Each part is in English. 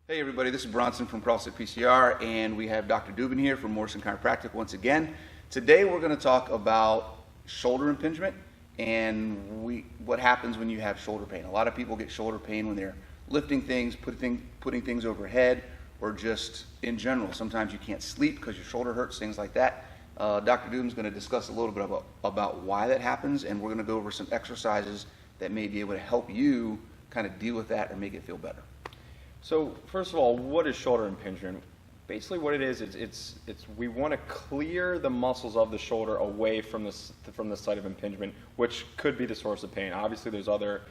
Hey everybody, this is Bronson from CrossFit PCR, and we have Dr. Dubin here from Morrison Chiropractic once again. Today we're going to talk about shoulder impingement and what happens when you have shoulder pain. A lot of people get shoulder pain when they're lifting things, putting things overhead, or just in general. Sometimes you can't sleep because your shoulder hurts, things like that. Dr. Dubin is going to discuss a little bit about why that happens, and we're going to go over some exercises that may be able to help you kind of deal with that or make it feel better. So first of all, what is shoulder impingement? Basically what it is we want to clear the muscles of the shoulder away from the site of impingement, which could be the source of pain. Obviously there's other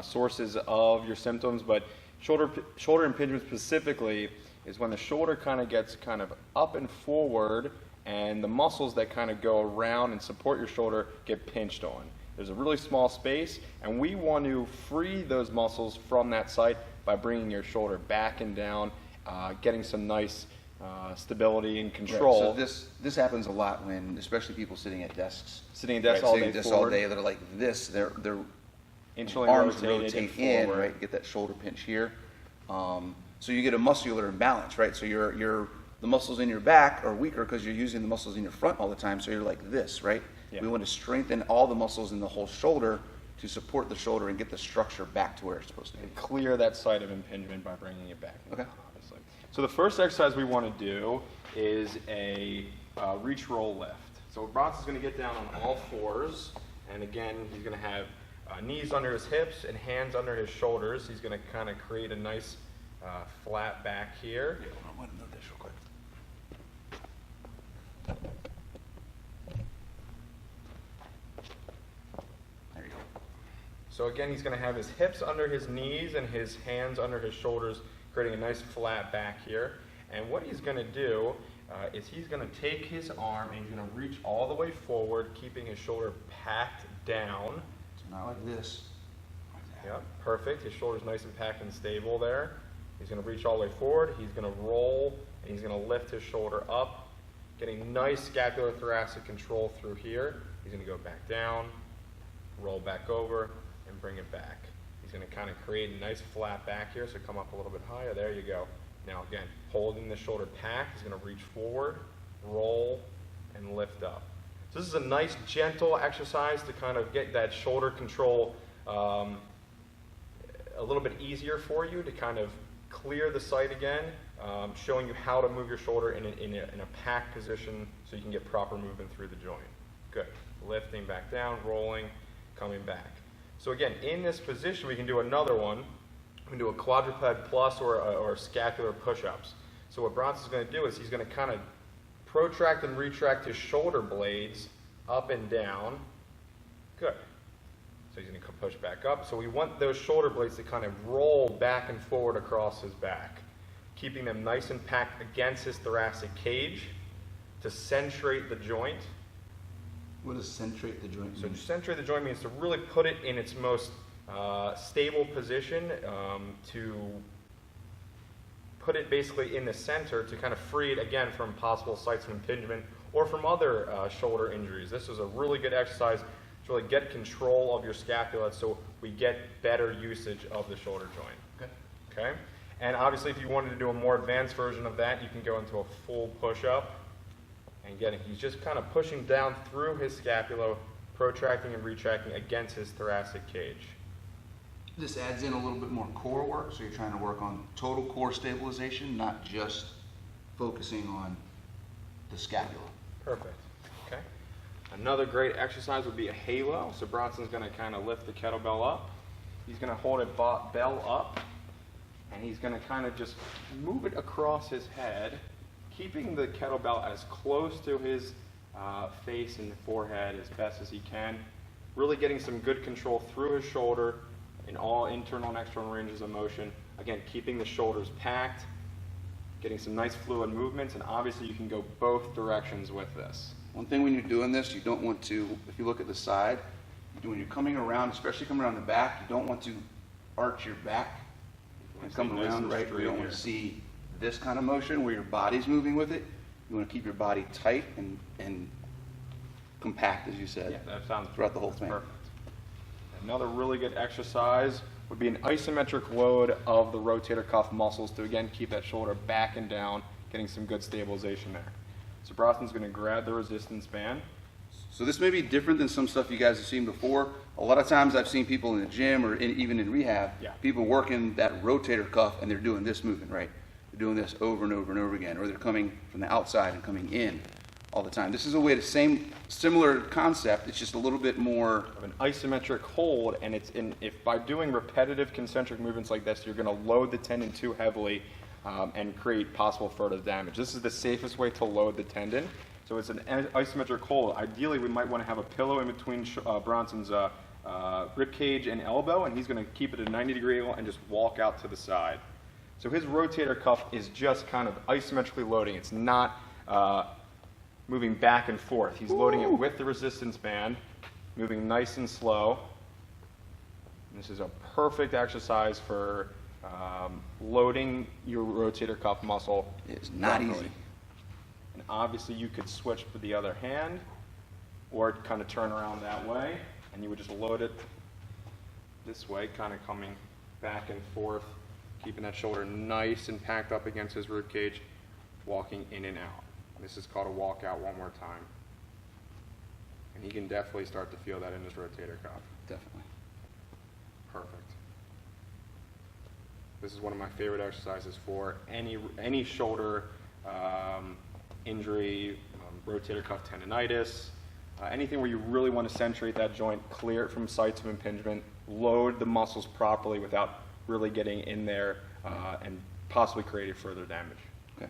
sources of your symptoms, but shoulder impingement specifically is when the shoulder gets up and forward, and the muscles that kind of go around and support your shoulder get pinched on. There's a really small space, and we want to free those muscles from that site by bringing your shoulder back and down, getting some nice stability and control. Right. So this happens a lot when, especially people sitting at desks. Sitting at desks all day forward. They're like this. Their internally arms rotate in, right? Get that shoulder pinch here. So you get a muscular imbalance, right? So the muscles in your back are weaker because you're using the muscles in your front all the time. So you're like this, right? Yeah. We want to strengthen all the muscles in the whole shoulder to support the shoulder and get the structure back to where it's supposed to be. And clear that site of impingement by bringing it back. Okay. Obviously. So the first exercise we want to do is a reach roll lift. So Bronson's going to get down on all fours, and again he's going to have knees under his hips and hands under his shoulders. He's going to kind of create a nice flat back here. Yeah, hold on, I want to note this real quick. So again, he's going to have his hips under his knees and his hands under his shoulders, creating a nice flat back here. And what he's going to do is he's going to take his arm and he's going to reach all the way forward, keeping his shoulder packed down. So not like this. Like that. Yeah, perfect. His shoulder's nice and packed and stable there. He's going to reach all the way forward. He's going to roll, and he's going to lift his shoulder up, getting nice scapulothoracic control through here. He's going to go back down, roll back over, and bring it back. He's going to kind of create a nice flat back here, so come up a little bit higher. There you go. Now again, holding the shoulder packed, he's going to reach forward, roll, and lift up. So this is a nice gentle exercise to kind of get that shoulder control a little bit easier for you, to kind of clear the site again, showing you how to move your shoulder in a packed position so you can get proper movement through the joint. Good. Lifting back down, rolling, coming back. So again, in this position, we can do another one. We can do a quadruped plus or scapular push-ups. So what Bronson's going to do is he's going to kind of protract and retract his shoulder blades up and down. Good. So he's going to push back up. So we want those shoulder blades to kind of roll back and forward across his back, keeping them nice and packed against his thoracic cage to centrate the joint. What does centrate the joint mean? So centrate the joint means to really put it in its most stable position, to put it basically in the center to kind of free it again from possible sites of impingement or from other shoulder injuries. This is a really good exercise to really get control of your scapula so we get better usage of the shoulder joint. Okay? And obviously if you wanted to do a more advanced version of that, you can go into a full push-up. And again, he's just kind of pushing down through his scapula, protracting and retracting against his thoracic cage. This adds in a little bit more core work, so you're trying to work on total core stabilization, not just focusing on the scapula. Perfect. Okay. Another great exercise would be a halo. So Bronson's going to kind of lift the kettlebell up. He's going to hold it bell up, and he's going to kind of just move it across his head, keeping the kettlebell as close to his face and forehead as best as he can, really getting some good control through his shoulder in all internal and external ranges of motion. Again, keeping the shoulders packed, getting some nice fluid movements, and obviously you can go both directions with this. One thing when you're doing this, you don't want to, if you look at the side, when you're coming around, especially coming around the back, you don't want to arch your back and come around, right? You don't want to see this kind of motion where your body's moving with it. You want to keep your body tight and compact, as you said, Yeah, that sounds throughout the whole thing. Perfect. Another really good exercise would be an isometric load of the rotator cuff muscles to, again, keep that shoulder back and down, getting some good stabilization there. So Brosnan's going to grab the resistance band. So this may be different than some stuff you guys have seen before. A lot of times I've seen people in the gym or even in rehab, people working that rotator cuff and they're doing this movement, right? They're doing this over and over and over again, or they're coming from the outside and coming in all the time. This is a way to similar concept, it's just a little bit more of an isometric hold, and if by doing repetitive concentric movements like this, you're going to load the tendon too heavily and create possible further damage. This is the safest way to load the tendon. So it's an isometric hold. Ideally, we might want to have a pillow in between Bronson's rib cage and elbow, and he's going to keep it at a 90-degree angle and just walk out to the side. So his rotator cuff is just kind of isometrically loading. It's not moving back and forth. He's loading it with the resistance band, moving nice and slow. And this is a perfect exercise for loading your rotator cuff muscle. It's not properly. easy. And obviously you could switch for the other hand or kind of turn around that way, and you would just load it this way, kind of coming back and forth, keeping that shoulder nice and packed up against his rib cage, walking in and out. This is called a walkout one more time. And he can definitely start to feel that in his rotator cuff. Definitely. Perfect. This is one of my favorite exercises for any shoulder injury, rotator cuff tendonitis, anything where you really want to centrate that joint, clear it from sites of impingement, load the muscles properly without really getting in there and possibly creating further damage. Okay.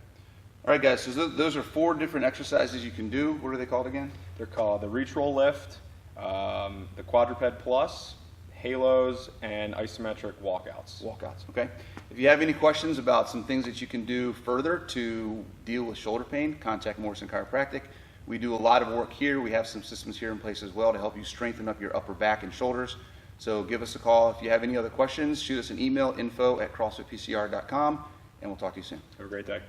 All right, guys, so those are 4 different exercises you can do. What are they called again? They're called the reach roll lift, the quadruped plus, halos, and isometric walkouts. Walkouts, okay. If you have any questions about some things that you can do further to deal with shoulder pain, contact Morrison Chiropractic. We do a lot of work here. We have some systems here in place as well to help you strengthen up your upper back and shoulders. So give us a call. If you have any other questions, shoot us an email, info@crossfitpcr.com, and we'll talk to you soon. Have a great day.